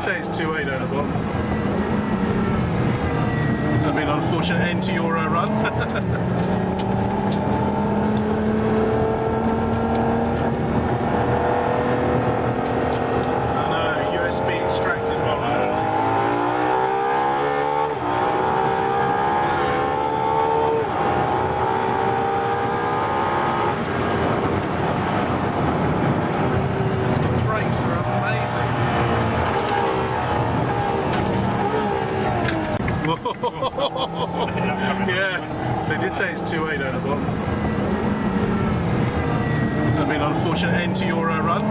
did say it's 2-8 on the bottom. That'd be an unfortunate end to your run. USB extracted one. These brakes are amazing. Yeah, they did say it's 2-8 on the bottom. That'd be an unfortunate end to your run.